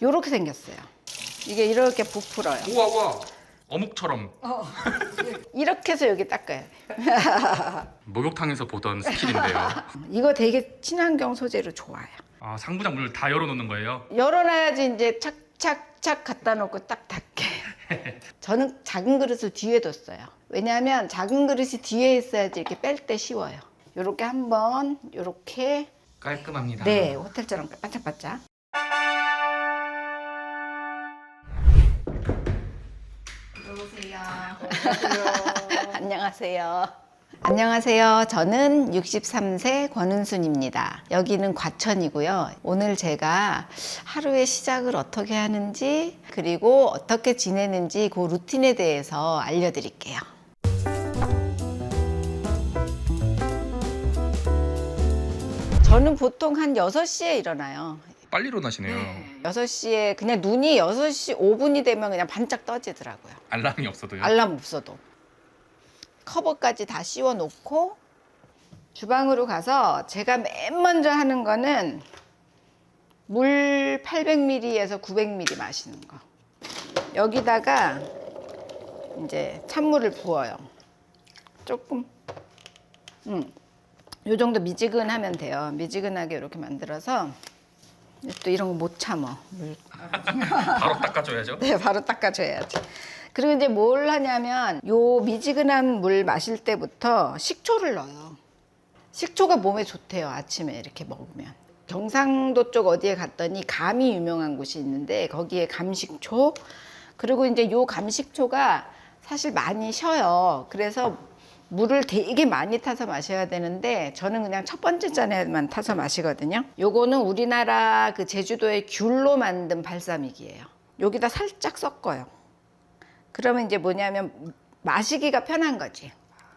요렇게 생겼어요. 이게 이렇게 부풀어요. 우와 우와. 어묵처럼. 이렇게 해서 여기 닦아요. 목욕탕에서 보던 스킬인데요. 이거 되게 친환경 소재로 좋아요. 아, 상부장 문을 다 열어놓는 거예요? 열어놔야지 이제 착착착 갖다 놓고 딱 닦게. 저는 작은 그릇을 뒤에 뒀어요. 왜냐하면 작은 그릇이 뒤에 있어야지 이렇게 뺄 때 쉬워요. 요렇게 한번 요렇게. 깔끔합니다. 네, 호텔처럼 반짝반짝. 들어오세요. 안녕하세요. 안녕하세요. 저는 63세 권은순입니다. 여기는 과천이고요. 오늘 제가 하루의 시작을 어떻게 하는지 그리고 어떻게 지내는지 그 루틴에 대해서 알려드릴게요. 저는 보통 한 6시에 일어나요. 빨리 일어나시네요. 6시에 그냥 눈이 6시 5분이 되면 그냥 반짝 떠지더라고요. 알람이 없어도요? 알람 없어도. 커버까지 다 씌워 놓고 주방으로 가서 제가 맨 먼저 하는 거는 물 800ml에서 900ml 마시는 거. 여기다가 이제 찬물을 부어요. 조금. 요 정도 미지근하면 돼요. 미지근하게 이렇게 만들어서 또 이런 거 못 참어. 물. 바로 닦아줘야죠. 네, 바로 닦아줘야죠. 그리고 이제 뭘 하냐면 요 미지근한 물 마실 때부터 식초를 넣어요. 식초가 몸에 좋대요. 아침에 이렇게 먹으면. 경상도 쪽 어디에 갔더니 감이 유명한 곳이 있는데 거기에 감식초, 그리고 이제 요 감식초가 사실 많이 쉬어요. 그래서 물을 되게 많이 타서 마셔야 되는데 저는 그냥 첫 번째 잔에만 타서 마시거든요. 요거는 우리나라 그 제주도의 귤로 만든 발사믹이에요. 여기다 살짝 섞어요. 그러면 이제 뭐냐면 마시기가 편한 거지.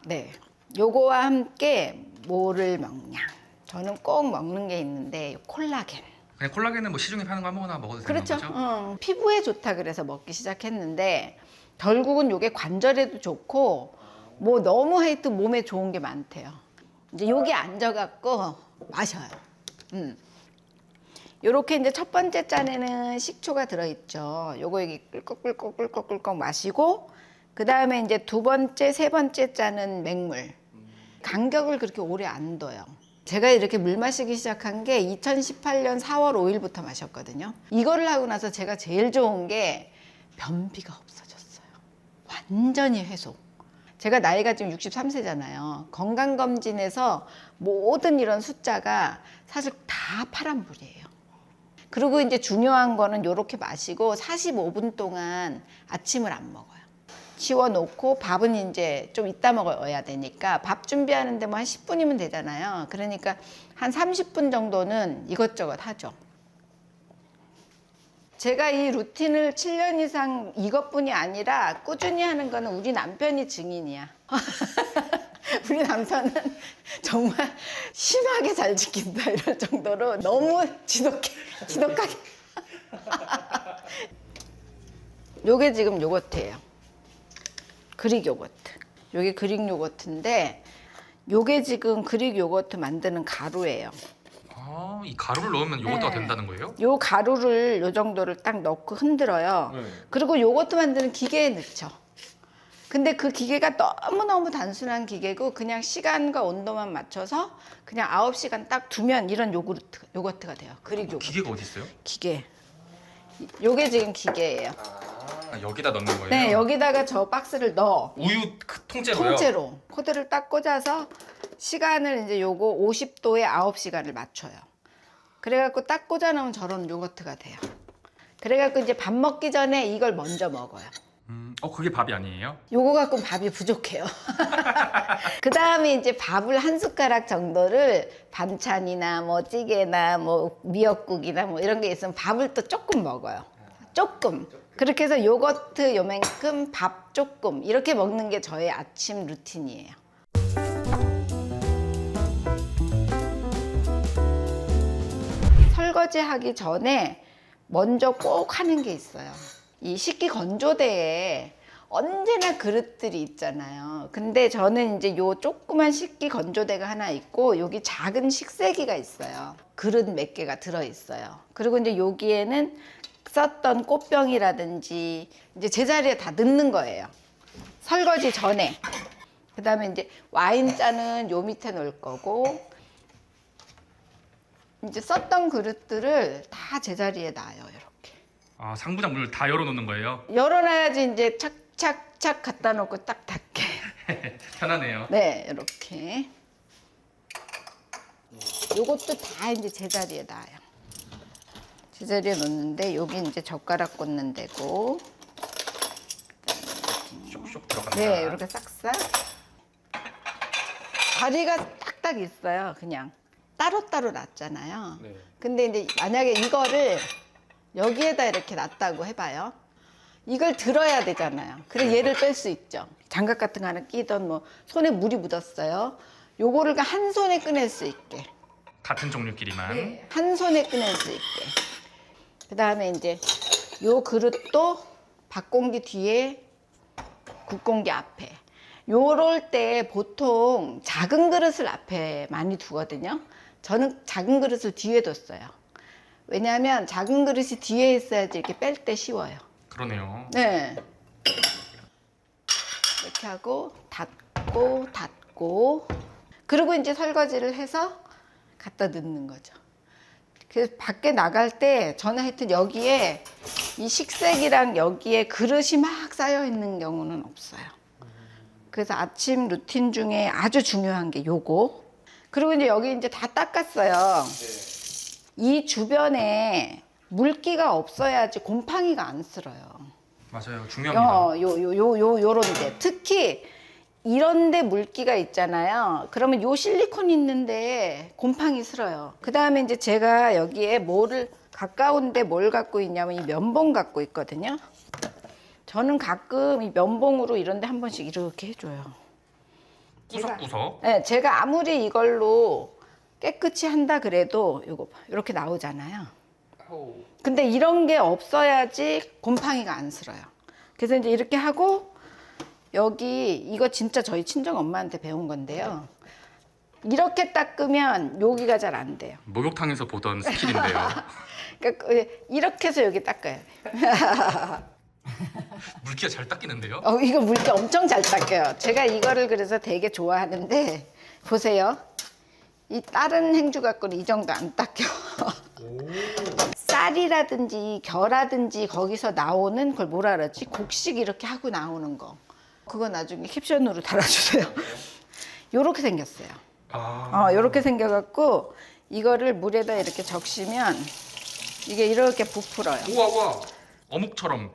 네. 요거와 함께 뭐를 먹냐. 저는 꼭 먹는 게 있는데 콜라겐. 그냥 콜라겐은 뭐 시중에 파는 거 아무거나 먹어도 되는 그렇죠. 거죠? 피부에 좋다 그래서 먹기 시작했는데 결국은 요게 관절에도 좋고 뭐 너무 하여튼 몸에 좋은 게 많대요. 이제 여기 앉아갖고 마셔요. 요렇게 이제 첫 번째 잔에는 식초가 들어있죠. 요거 여기 꿀꺽꿀꺽 마시고, 그 다음에 이제 두 번째, 세 번째 잔은 맹물. 간격을 그렇게 오래 안 둬요. 제가 이렇게 물 마시기 시작한 게 2018년 4월 5일부터 마셨거든요. 이거를 하고 나서 제가 제일 좋은 게 변비가 없어졌어요. 완전히 해소. 제가 나이가 지금 63세잖아요. 건강검진에서 모든 이런 숫자가 사실 다 파란불이에요. 그리고 이제 중요한 거는 이렇게 마시고 45분 동안 아침을 안 먹어요. 치워놓고 밥은 이제 좀 이따 먹어야 되니까 밥 준비하는데 뭐 한 10분이면 되잖아요. 그러니까 한 30분 정도는 이것저것 하죠. 제가 이 루틴을 7년 이상 이것뿐이 아니라 꾸준히 하는 거는 우리 남편이 증인이야. 우리 남편은 정말 심하게 잘 지킨다 이럴 정도로 너무 지독하게. 요게 지금 요거트예요. 그릭 요거트. 요게 그릭 요거트인데 요게 지금 그릭 요거트 만드는 가루예요. 아, 이 가루를 넣으면 요거트가 된다는 거예요? 요 가루를 요 정도를 딱 넣고 흔들어요. 그리고 요거트 만드는 기계에 넣죠. 근데 그 기계가 너무너무 단순한 기계고 그냥 시간과 온도만 맞춰서 그냥 9시간 딱 두면 이런 요거트가 돼요. 그릭 요거트. 기계가 어디 있어요? 기계. 요게 지금 기계예요. 아, 여기다 넣는 거예요? 네, 여기다가 저 박스를 넣어. 우유 그 통째로요? 통째로. 코드를 딱 꽂아서 시간을 이제 요거 50도에 9시간을 맞춰요. 그래갖고 딱 꽂아 놓으면 저런 요거트가 돼요. 그래갖고 이제 밥 먹기 전에 이걸 먼저 먹어요. 그게 밥이 아니에요? 요거 갖고는 밥이 부족해요. 그 다음에 이제 밥을 한 숟가락 정도를 반찬이나 뭐 찌개나 뭐 미역국이나 뭐 이런 게 있으면 밥을 또 조금 먹어요. 조금. 그렇게 해서 요거트 요만큼 밥 조금 이렇게 먹는 게 저의 아침 루틴이에요. 설거지 하기 전에 먼저 꼭 하는 게 있어요. 이 식기 건조대에 언제나 그릇들이 있잖아요. 근데 저는 이제 요 조그만 식기 건조대가 하나 있고 여기 작은 식세기가 있어요. 그릇 몇 개가 들어있어요. 그리고 이제 여기에는 썼던 꽃병이라든지 이제 제자리에 다 넣는 거예요. 설거지 전에. 그다음에 이제 와인잔은 요 밑에 놓을 거고 이제 썼던 그릇들을 다 제자리에 놔요. 이렇게. 아, 상부장 문을 다 열어놓는 거예요? 열어놔야지 이제 착착착 갖다 놓고 딱 닫게. 편하네요. 네, 이렇게. 요것도 다 이제 제자리에 놔요. 제자리에 놓는데 여기 이제 젓가락 꽂는 데고. 쇽쇽 들어간다. 네, 이렇게 싹싹. 자리가 딱딱 있어요. 그냥 따로따로 놨잖아요. 네. 근데 이제 만약에 이거를 여기에다 이렇게 놨다고 해봐요. 이걸 들어야 되잖아요. 그래서 얘를 뺄 수 있죠. 장갑 같은 거 하나 끼던 뭐 손에 물이 묻었어요. 요거를 한 손에 꺼낼 수 있게. 같은 종류끼리만. 한 손에 꺼낼 수 있게. 그 다음에 이제 요 그릇도 밥공기 뒤에 국공기 앞에. 요럴 때 보통 작은 그릇을 앞에 많이 두거든요. 저는 작은 그릇을 뒤에 뒀어요. 왜냐하면 작은 그릇이 뒤에 있어야지 이렇게 뺄 때 쉬워요. 그러네요. 네. 이렇게 하고 닫고 그리고 이제 설거지를 해서 갖다 넣는 거죠. 그래서 밖에 나갈 때 저는 하여튼 여기에 이 식색이랑 여기에 그릇이 막 쌓여 있는 경우는 없어요. 그래서 아침 루틴 중에 아주 중요한 게 요거. 그리고 이제 여기 이제 다 닦았어요. 이 주변에 물기가 없어야지 곰팡이가 안 쓸어요. 맞아요. 중요합니다. 요런 데 특히 이런데 물기가 있잖아요. 그러면 요 실리콘 있는데 곰팡이 쓸어요. 그 다음에 이제 제가 여기에 가까운데 뭘 갖고 있냐면 이 면봉 갖고 있거든요. 저는 가끔 이 면봉으로 이런데 한 번씩 이렇게 해줘요. 구석구석. 네, 제가 아무리 이걸로 깨끗이 한다 그래도 요거 봐, 이렇게 나오잖아요. 근데 이런 게 없어야지 곰팡이가 안 슬어요. 그래서 이제 이렇게 하고 여기 이거 진짜 저희 친정 엄마한테 배운 건데요. 이렇게 닦으면 여기가 잘 안 돼요. 목욕탕에서 보던 스킬인데요. 그러니까 이렇게 해서 여기 닦아야 돼요. 물기가 잘 닦이는데요? 이거 물기 엄청 잘 닦여요. 제가 이거를 그래서 되게 좋아하는데 보세요. 이 다른 행주 갖고는 이 정도 안 닦여. 쌀이라든지 겨라든지 거기서 나오는 걸 뭐라 그러지? 곡식 이렇게 하고 나오는 거. 그거 나중에 캡션으로 달아주세요. 요렇게 생겼어요. 요렇게 생겨갖고 이거를 물에다 이렇게 적시면 이게 이렇게 부풀어요. 우와. 어묵처럼.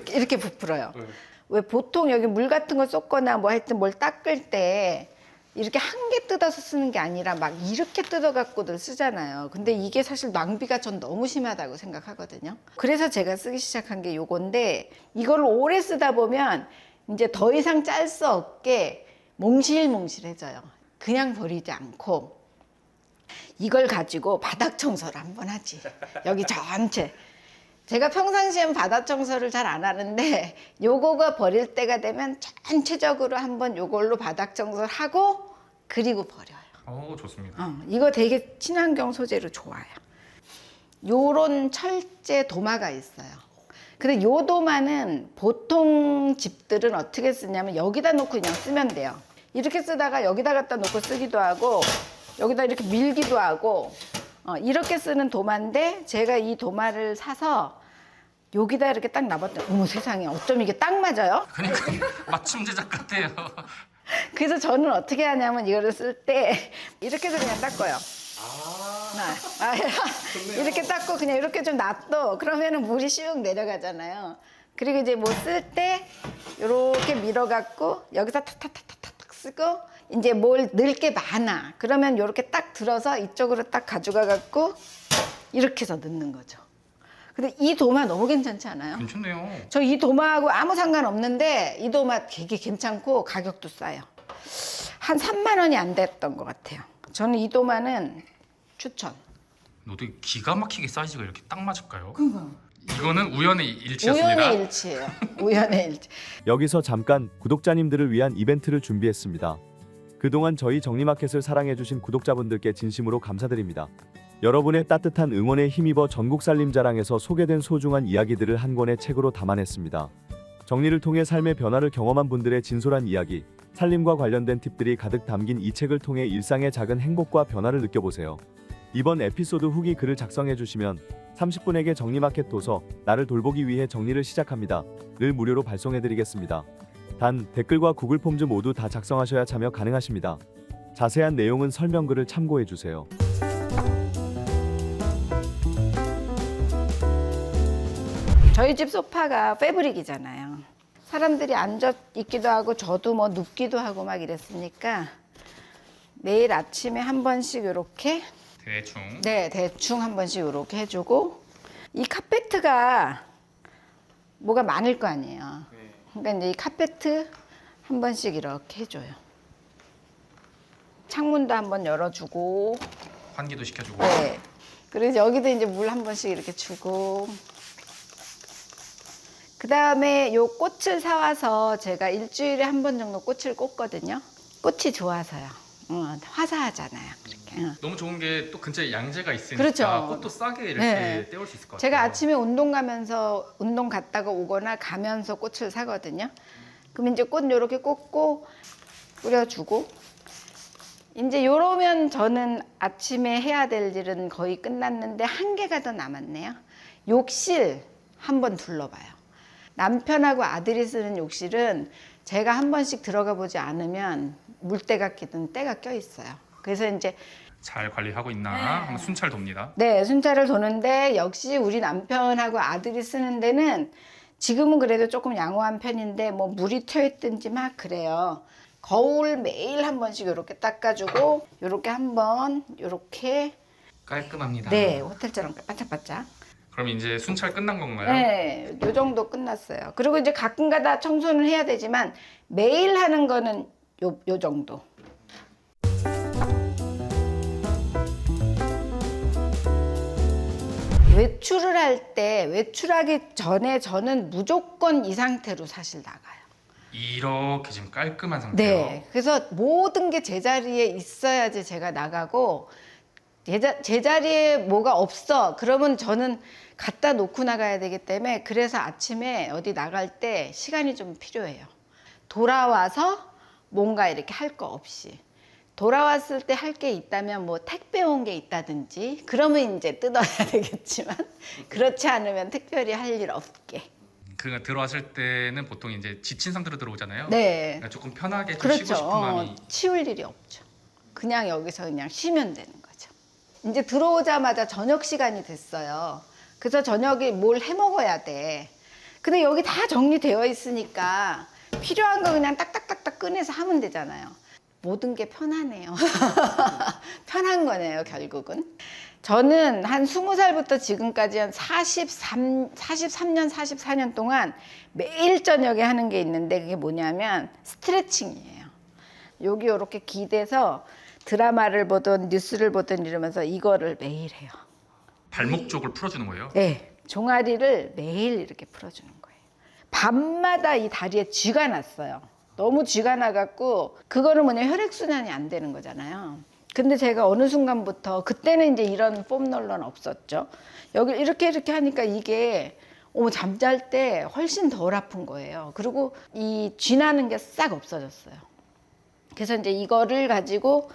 이렇게 부풀어요. 네. 왜 보통 여기 물 같은 거 쏟거나 뭐 하여튼 뭘 닦을 때 이렇게 한 개 뜯어서 쓰는 게 아니라 막 이렇게 뜯어갖고들 쓰잖아요. 근데 이게 사실 낭비가 전 너무 심하다고 생각하거든요. 그래서 제가 쓰기 시작한 게 요건데 이걸 오래 쓰다 보면 이제 더 이상 짤 수 없게 몽실몽실해져요. 그냥 버리지 않고 이걸 가지고 바닥 청소를 한번 하지. 여기 전체. 제가 평상시엔 바닥 청소를 잘 안 하는데 요거가 버릴 때가 되면 전체적으로 한번 요걸로 바닥 청소를 하고 그리고 버려요. 좋습니다. 이거 되게 친환경 소재로 좋아요. 요런 철제 도마가 있어요. 근데 요 도마는 보통 집들은 어떻게 쓰냐면 여기다 놓고 그냥 쓰면 돼요. 이렇게 쓰다가 여기다 갖다 놓고 쓰기도 하고 여기다 이렇게 밀기도 하고 이렇게 쓰는 도마인데 제가 이 도마를 사서 여기다 이렇게 딱 놔봤더니 어머 세상에 어쩜 이게 딱 맞아요? 그러니까 맞춤 제작 같아요. 그래서 저는 어떻게 하냐면 이거를 쓸 때 이렇게 해서 그냥 닦아요. 이렇게 닦고 그냥 이렇게 좀 놔둬. 그러면은 물이 슉 내려가잖아요. 그리고 이제 뭐 쓸 때 이렇게 밀어갖고 여기서 탁탁탁탁탁 쓰고 이제 뭘 넣을 게 많아. 그러면 이렇게 딱 들어서 이쪽으로 딱 가져가갖고 이렇게 해서 넣는 거죠. 근데 이 도마 너무 괜찮지 않아요? 괜찮네요. 저 이 도마하고 아무 상관없는데 이 도마 되게 괜찮고 가격도 싸요. 한 3만 원이 안 됐던 것 같아요. 저는 이 도마는 추천. 어떻게 기가 막히게 사이즈가 이렇게 딱 맞을까요? 이거는 우연의 일치였습니다. 우연의 일치예요. 우연의 일치. 여기서 잠깐 구독자님들을 위한 이벤트를 준비했습니다. 그동안 저희 정리마켓을 사랑해주신 구독자분들께 진심으로 감사드립니다. 여러분의 따뜻한 응원에 힘입어 전국 살림 자랑에서 소개된 소중한 이야기들을 한 권의 책으로 담아냈습니다. 정리를 통해 삶의 변화를 경험한 분들의 진솔한 이야기, 살림과 관련된 팁들이 가득 담긴 이 책을 통해 일상의 작은 행복과 변화를 느껴보세요. 이번 에피소드 후기 글을 작성해 주시면 30분에게 정리마켓 도서 나를 돌보기 위해 정리를 시작합니다. 를 무료로 발송해 드리겠습니다. 단 댓글과 구글 폼즈 모두 다 작성하셔야 참여 가능하십니다. 자세한 내용은 설명글을 참고해 주세요. 저희 집 소파가 패브릭이잖아요. 사람들이 앉아 있기도 하고 저도 뭐 눕기도 하고 막 이랬으니까 매일 아침에 한 번씩 이렇게 대충 한 번씩 이렇게 해주고, 이 카페트가 뭐가 많을 거 아니에요. 그러니까 이제 이 카페트 한 번씩 이렇게 해줘요. 창문도 한 번 열어주고, 환기도 시켜주고. 네. 그래서 여기도 이제 물 한 번씩 이렇게 주고. 그 다음에 요 꽃을 사와서 제가 일주일에 한 번 정도 꽃을 꽂거든요. 꽃이 좋아서요. 화사하잖아요. 그렇게. 너무 좋은 게 또 근처에 양재가 있으니까 그렇죠. 꽃도 싸게 이렇게 네. 떼올 수 있을 것 같아요. 제가 아침에 운동 가면서 운동 갔다가 오거나 가면서 꽃을 사거든요. 그럼 이제 꽃 요렇게 꽂고 뿌려주고, 이제 요러면 저는 아침에 해야 될 일은 거의 끝났는데 한 개가 더 남았네요. 욕실 한번 둘러봐요. 남편하고 아들이 쓰는 욕실은 제가 한 번씩 들어가 보지 않으면 물때가 끼든 때가 껴 있어요. 그래서 이제 잘 관리하고 있나 한번 순찰 돕니다. 네, 순찰을 도는데 역시 우리 남편하고 아들이 쓰는 데는 지금은 그래도 조금 양호한 편인데 뭐 물이 튀어 있든지 막 그래요. 거울 매일 한 번씩 이렇게 닦아주고, 이렇게 한번 이렇게, 깔끔합니다. 네, 호텔처럼 반짝반짝. 그럼 이제 순찰 끝난 건가요? 네, 요 정도 끝났어요. 그리고 이제 가끔가다 청소는 해야 되지만 매일 하는 거는 요 정도. 외출을 할 때, 외출하기 전에 저는 무조건 이 상태로 사실 나가요. 이렇게 지금 깔끔한 상태요. 네. 그래서 모든 게 제자리에 있어야지 제가 나가고, 제자리에 뭐가 없어. 그러면 저는 갖다 놓고 나가야 되기 때문에, 그래서 아침에 어디 나갈 때 시간이 좀 필요해요. 돌아와서 뭔가 이렇게 할 거 없이. 돌아왔을 때 할 게 있다면 뭐 택배 온 게 있다든지, 그러면 이제 뜯어야 되겠지만, 그렇지 않으면 특별히 할 일 없게. 그 들어왔을 때는 보통 이제 지친 상태로 들어오잖아요. 네. 그러니까 조금 편하게 좀 그렇죠. 쉬고 싶은 마음이. 치울 일이 없죠. 그냥 여기서 그냥 쉬면 되는 거죠. 이제 들어오자마자 저녁 시간이 됐어요. 그래서 저녁에 뭘 해 먹어야 돼. 근데 여기 다 정리되어 있으니까 필요한 거 그냥 딱딱딱딱 꺼내서 하면 되잖아요. 모든 게 편하네요. 편한 거네요, 결국은. 저는 한 20살부터 지금까지 한 43년, 44년 동안 매일 저녁에 하는 게 있는데, 그게 뭐냐면 스트레칭이에요. 여기 이렇게 기대서 드라마를 보든 뉴스를 보든 이러면서 이거를 매일 해요. 발목 쪽을 풀어주는 거예요? 네, 종아리를 매일 이렇게 풀어주는 거예요. 밤마다 이 다리에 쥐가 났어요. 너무 쥐가 나갖고, 그거는 뭐냐, 혈액순환이 안 되는 거잖아요. 근데 제가 어느 순간부터, 그때는 이제 이런 폼롤러는 없었죠. 여기 이렇게 하니까 이게 잠잘 때 훨씬 덜 아픈 거예요. 그리고 이 쥐 나는 게 싹 없어졌어요. 그래서 이제 이거를 가지고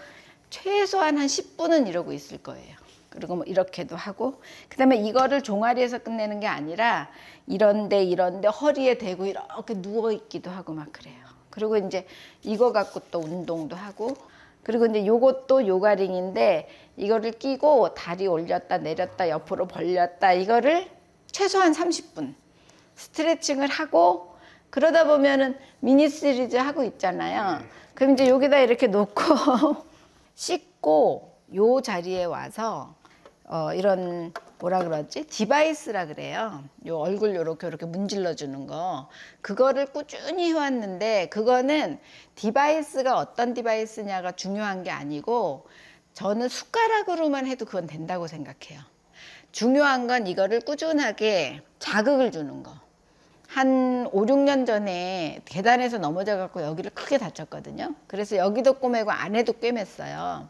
최소한 한 10분은 이러고 있을 거예요. 그리고 뭐 이렇게도 하고, 그다음에 이거를 종아리에서 끝내는 게 아니라 이런데 허리에 대고 이렇게 누워 있기도 하고 막 그래요. 그리고 이제 이거 갖고 또 운동도 하고, 그리고 이제 요것도 요가링인데, 이거를 끼고 다리 올렸다 내렸다 옆으로 벌렸다, 이거를 최소한 30분 스트레칭을 하고, 그러다 보면은 미니 시리즈 하고 있잖아요. 그럼 이제 여기다 이렇게 놓고 씻고 요 자리에 와서 이런 뭐라 그러지? 디바이스라 그래요. 요 얼굴 요렇게 문질러 주는 거. 그거를 꾸준히 해왔는데, 그거는 디바이스가 어떤 디바이스냐가 중요한 게 아니고, 저는 숟가락으로만 해도 그건 된다고 생각해요. 중요한 건 이거를 꾸준하게 자극을 주는 거. 한 5, 6년 전에 계단에서 넘어져 갖고 여기를 크게 다쳤거든요. 그래서 여기도 꼬매고 안에도 꿰맸어요.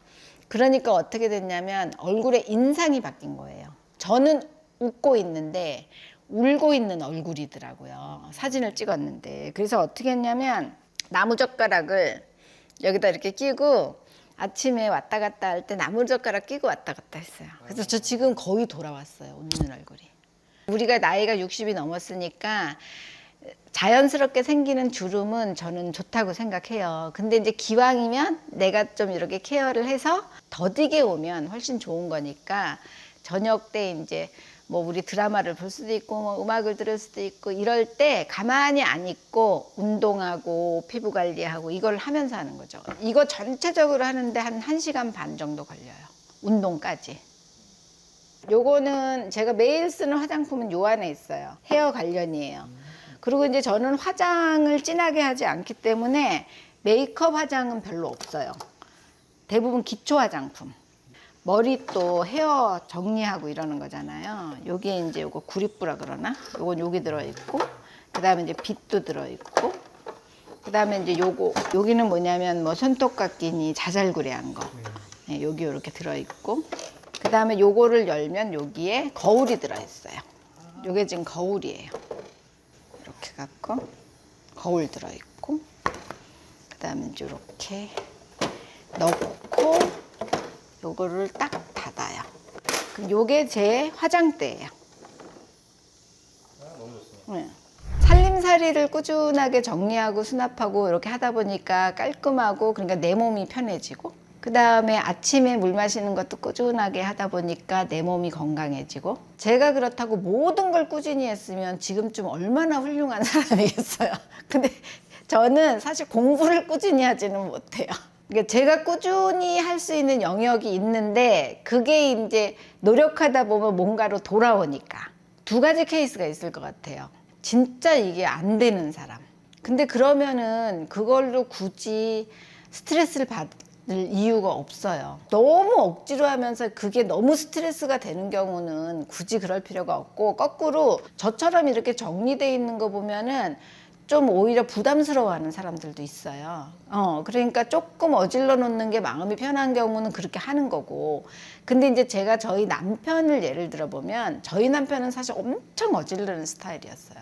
그러니까 어떻게 됐냐면 얼굴의 인상이 바뀐 거예요. 저는 웃고 있는데 울고 있는 얼굴이더라고요. 사진을 찍었는데. 그래서 어떻게 했냐면 나무젓가락을 여기다 이렇게 끼고 아침에 왔다 갔다 할 때 나무젓가락 끼고 왔다 갔다 했어요. 그래서 저 지금 거의 돌아왔어요. 웃는 얼굴이. 우리가 나이가 60이 넘었으니까 자연스럽게 생기는 주름은 저는 좋다고 생각해요. 근데 이제 기왕이면 내가 좀 이렇게 케어를 해서 더디게 오면 훨씬 좋은 거니까 저녁 때 이제 뭐 우리 드라마를 볼 수도 있고 뭐 음악을 들을 수도 있고 이럴 때 가만히 안 있고 운동하고 피부 관리하고 이걸 하면서 하는 거죠. 이거 전체적으로 하는데 한 1시간 반 정도 걸려요. 운동까지. 요거는 제가 매일 쓰는 화장품은 요 안에 있어요. 헤어 관련이에요. 그리고 이제 저는 화장을 진하게 하지 않기 때문에 메이크업 화장은 별로 없어요. 대부분 기초 화장품. 머리 또 헤어 정리하고 이러는 거잖아요. 여기에 이제 요거 구릿부라 그러나? 요건 여기 들어있고, 그 다음에 이제 빗도 들어있고, 그 다음에 이제 요거, 여기는 뭐냐면 뭐 손톱깎이니 자잘구레한 거. 네, 여기 이렇게 들어있고, 그 다음에 요거를 열면 여기에 거울이 들어있어요. 요게 지금 거울이에요. 이렇게 갖고, 거울 들어있고, 그 다음에 이제 이렇게 넣고, 요거를 딱 닫아요. 그럼 요게 제 화장대예요. 네. 살림살이를 꾸준하게 정리하고 수납하고 이렇게 하다 보니까 깔끔하고 그러니까 내 몸이 편해지고 그 다음에 아침에 물 마시는 것도 꾸준하게 하다 보니까 내 몸이 건강해지고 제가 그렇다고 모든 걸 꾸준히 했으면 지금쯤 얼마나 훌륭한 사람이겠어요. 근데 저는 사실 공부를 꾸준히 하지는 못해요. 그러니까 제가 꾸준히 할 수 있는 영역이 있는데 그게 이제 노력하다 보면 뭔가로 돌아오니까 두 가지 케이스가 있을 것 같아요. 진짜 이게 안 되는 사람. 근데 그러면은 그걸로 굳이 스트레스를 받을 이유가 없어요. 너무 억지로 하면서 그게 너무 스트레스가 되는 경우는 굳이 그럴 필요가 없고 거꾸로 저처럼 이렇게 정리되어 있는 거 보면은 좀 오히려 부담스러워하는 사람들도 있어요. 그러니까 조금 어질러 놓는 게 마음이 편한 경우는 그렇게 하는 거고. 근데 이제 제가 저희 남편을 예를 들어 보면 저희 남편은 사실 엄청 어질르는 스타일이었어요.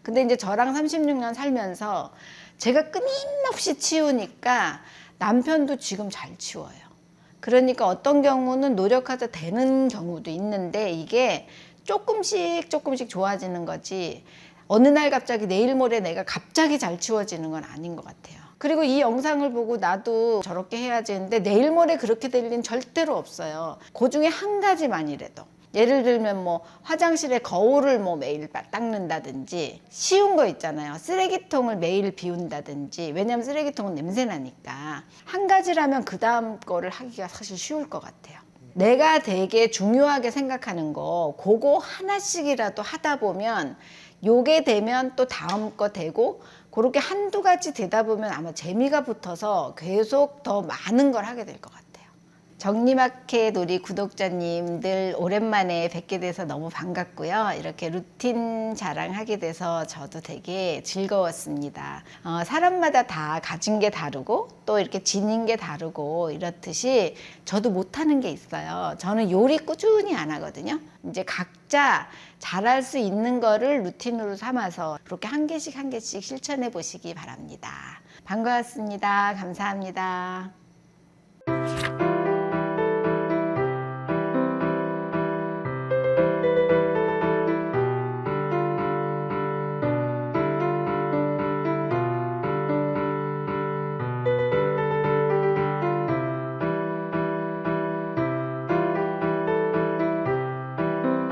근데 이제 저랑 36년 살면서 제가 끊임없이 치우니까 남편도 지금 잘 치워요. 그러니까 어떤 경우는 노력하자 되는 경우도 있는데 이게 조금씩 좋아지는 거지. 어느 날 갑자기 내일 모레 내가 갑자기 잘 치워지는 건 아닌 것 같아요. 그리고 이 영상을 보고 나도 저렇게 해야지 했는데 내일 모레 그렇게 될 일은 절대로 없어요. 그 중에 한 가지만이라도 예를 들면 뭐 화장실에 거울을 뭐 매일 닦는다든지 쉬운 거 있잖아요. 쓰레기통을 매일 비운다든지 왜냐면 쓰레기통은 냄새 나니까 한 가지라면 그 다음 거를 하기가 사실 쉬울 것 같아요. 내가 되게 중요하게 생각하는 거 그거 하나씩이라도 하다 보면 요게 되면 또 다음 거 되고 그렇게 한두 가지 되다 보면 아마 재미가 붙어서 계속 더 많은 걸 하게 될 것 같아요. 정리마켓 우리 구독자님들 오랜만에 뵙게 돼서 너무 반갑고요. 이렇게 루틴 자랑하게 돼서 저도 되게 즐거웠습니다. 사람마다 다 가진 게 다르고 또 이렇게 지닌 게 다르고 이렇듯이 저도 못하는 게 있어요. 저는 요리 꾸준히 안 하거든요. 이제 각자 잘할 수 있는 거를 루틴으로 삼아서 그렇게 한 개씩 실천해 보시기 바랍니다. 반가웠습니다. 감사합니다.